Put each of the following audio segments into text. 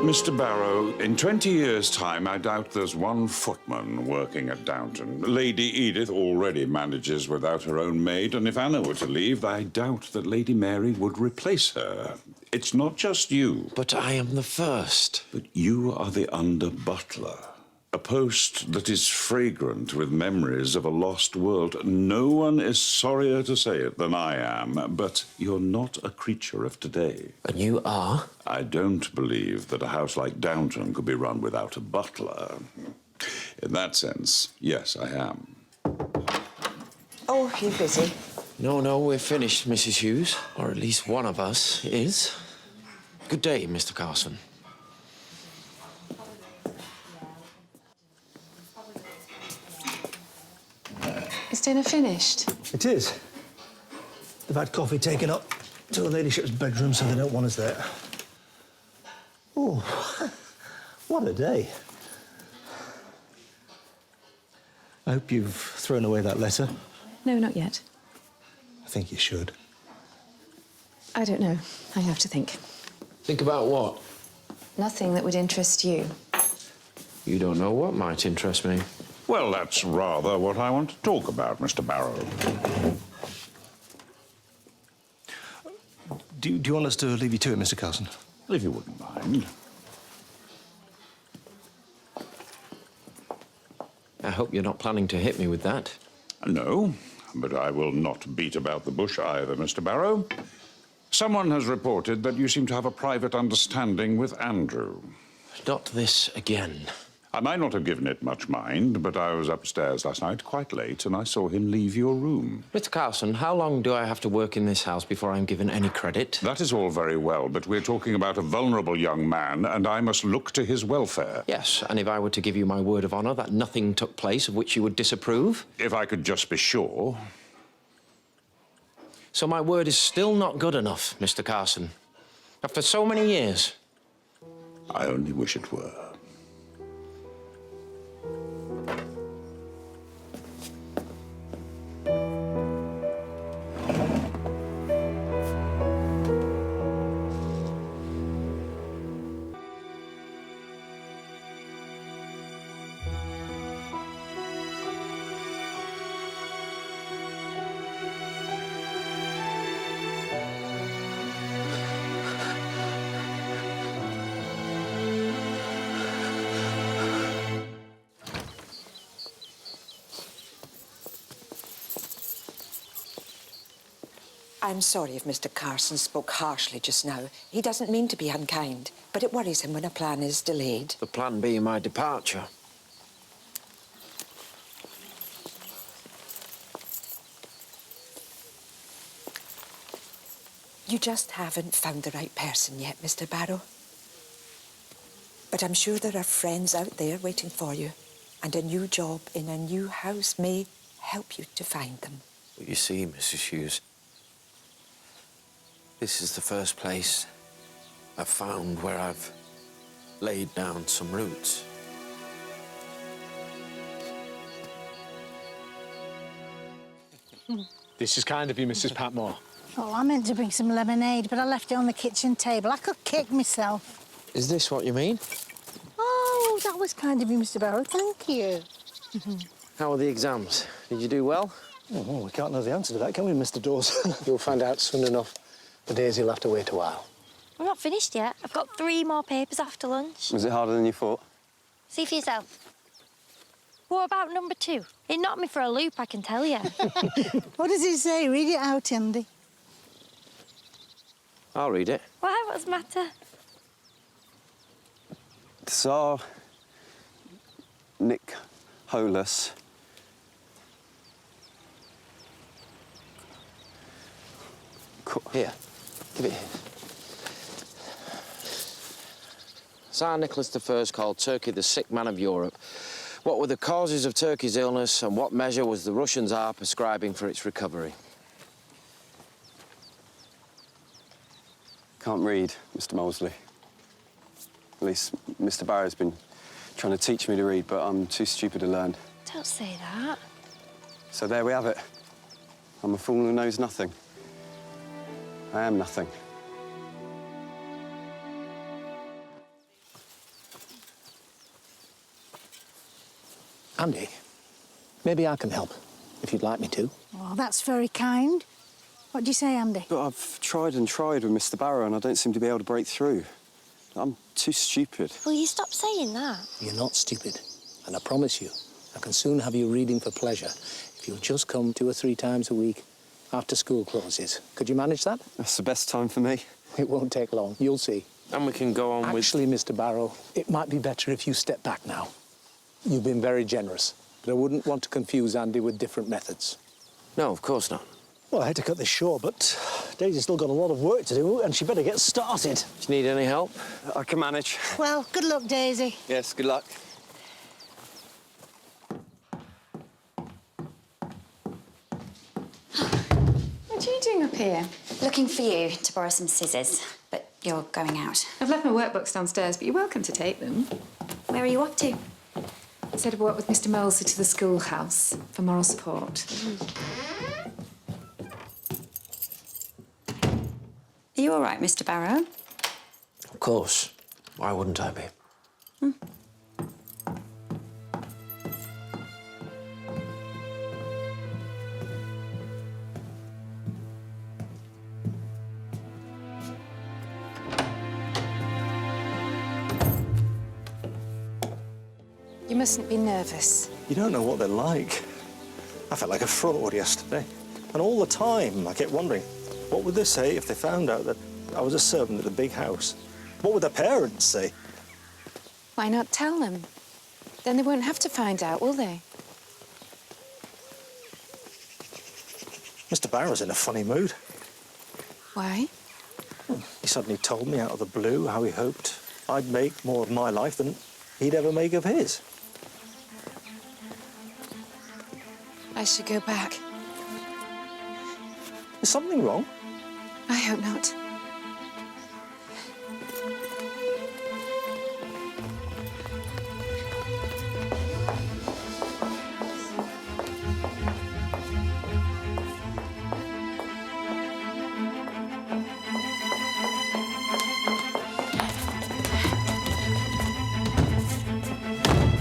Mr. Barrow, in 20 years' time, I doubt there's one footman working at Downton. Lady Edith already manages without her own maid, and if Anna were to leave, I doubt that Lady Mary would replace her. It's not just you. But I am the first. But you are the under-butler. A post that is fragrant with memories of a lost world. No one is sorrier to say it than I am, but you're not a creature of today. And you are? I don't believe that a house like Downton could be run without a butler. In that sense, yes, I am. Oh, you're busy? No, we're finished, Mrs. Hughes. Or at least one of us is. Good day, Mr. Carson. Is dinner finished? It is. They've had coffee taken up to her ladyship's bedroom, so they don't want us there. Oh, what a day. I hope you've thrown away that letter. No, not yet. I think you should. I don't know. I have to think. Think about what? Nothing that would interest you. You don't know what might interest me. Well, that's rather what I want to talk about, Mr. Barrow. Do you want us to leave you to it, Mr. Carson? If you wouldn't mind. I hope you're not planning to hit me with that. No, but I will not beat about the bush either, Mr. Barrow. Someone has reported that you seem to have a private understanding with Andrew. Not this again. I might not have given it much mind, but I was upstairs last night quite late and I saw him leave your room. Mr. Carson, how long do I have to work in this house before I'm given any credit? That is all very well, but we're talking about a vulnerable young man and I must look to his welfare. Yes, and if I were to give you my word of honour that nothing took place of which you would disapprove? If I could just be sure. So my word is still not good enough, Mr. Carson. After so many years. I only wish it were. I'm sorry if Mr. Carson spoke harshly just now. He doesn't mean to be unkind, but it worries him when a plan is delayed. The plan being my departure. You just haven't found the right person yet, Mr. Barrow. But I'm sure there are friends out there waiting for you, and a new job in a new house may help you to find them. But you see, Mrs. Hughes, this is the first place I've found where I've laid down some roots. This is kind of you, Mrs. Patmore. Oh, I meant to bring some lemonade, but I left it on the kitchen table. I could kick myself. Is this what you mean? Oh, that was kind of you, Mr. Barrow. Thank you. How are the exams? Did you do well? Oh, well, we can't know the answer to that, can we, Mr. Dawes? You'll find out soon enough. For days, you'll have to wait a while. I'm not finished yet. I've got 3 more papers after lunch. Was it harder than you thought? See for yourself. What about number 2? It knocked me for a loop, I can tell you. What does it say? Read it out, Andy. I'll read it. Why? What's the matter? Tsar Nick Holus. Here, give it here. Tsar Nicholas I called Turkey the sick man of Europe. What were the causes of Turkey's illness and what measure was the Russian Tsar prescribing for its recovery? Can't read, Mr. Molesley. At least Mr. Barrow's been trying to teach me to read, but I'm too stupid to learn. Don't say that. So there we have it. I'm a fool who knows nothing. I am nothing. Andy, maybe I can help, if you'd like me to. Well, that's very kind. What do you say, Andy? But I've tried and tried with Mr. Barrow and I don't seem to be able to break through. I'm too stupid. Will you stop saying that? You're not stupid. And I promise you, I can soon have you reading for pleasure if you'll just come 2 or 3 times a week after school closes. Could you manage that? That's the best time for me. It won't take long. You'll see. And we can go on with... Actually, Mr. Barrow, it might be better if you step back now. You've been very generous, but I wouldn't want to confuse Andy with different methods. No, of course not. Well, I hate to cut this short, but Daisy's still got a lot of work to do, and she better get started. Do you need any help? I can manage. Well, good luck, Daisy. Yes, good luck. What are you doing up here? Looking for you to borrow some scissors, but you're going out. I've left my workbooks downstairs, but you're welcome to take them. Where are you off to? I said I'd walk with Mr. Molesley to the schoolhouse for moral support. Are you all right, Mr. Barrow? Of course. Why wouldn't I be? You mustn't be nervous. You don't know what they're like. I felt like a fraud yesterday. And all the time, I kept wondering, what would they say if they found out that I was a servant at the big house? What would their parents say? Why not tell them? Then they won't have to find out, will they? Mr. Barrow's in a funny mood. Why? He suddenly told me out of the blue how he hoped I'd make more of my life than he'd ever make of his. I should go back. Is something wrong? I hope not.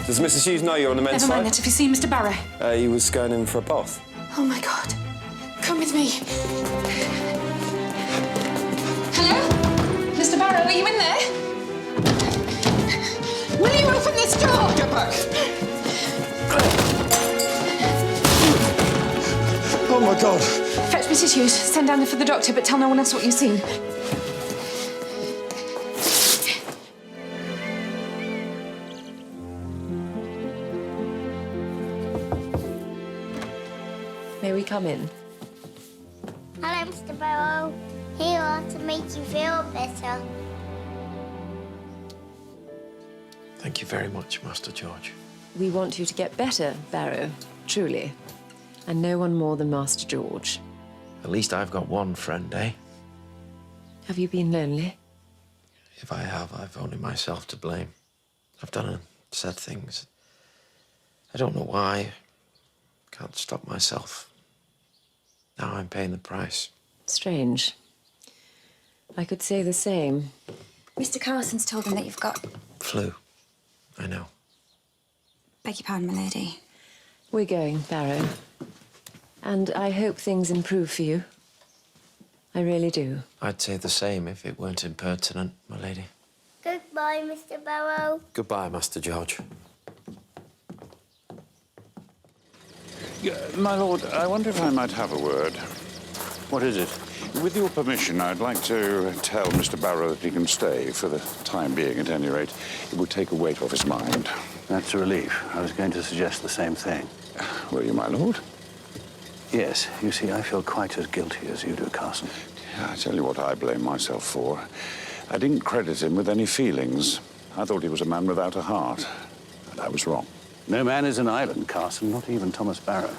Does Mrs. Hughes know you're on the men's Never mind side? that. Have you seen Mr. Barrow? He was going in for a bath. Oh, my God. Come with me. Hello? Mr. Barrow, are you in there? Will you open this door? Get back! Oh, my God. Fetch Mrs. Hughes. Send down there for the doctor, but tell no one else what you've seen. May we come in? Hello, Mr. Barrow. Here to make you feel better. Thank you very much, Master George. We want you to get better, Barrow, truly. And no one more than Master George. At least I've got one friend, eh? Have you been lonely? If I have, I've only myself to blame. I've done and said things. I don't know why. Can't stop myself. Now I'm paying the price. Strange. I could say the same. Mr. Carson's told them that you've got... Flu. I know. Beg your pardon, my lady. We're going, Barrow. And I hope things improve for you. I really do. I'd say the same if it weren't impertinent, my lady. Goodbye, Mr. Barrow. Goodbye, Master George. My lord, I wonder if I might have a word. What is it? With your permission, I'd like to tell Mr. Barrow that he can stay, for the time being at any rate. It would take a weight off his mind. That's a relief. I was going to suggest the same thing. Will you, my lord? Yes, you see, I feel quite as guilty as you do, Carson. I tell you what I blame myself for. I didn't credit him with any feelings. I thought he was a man without a heart, and I was wrong. No man is an island, Carson, not even Thomas Barrow.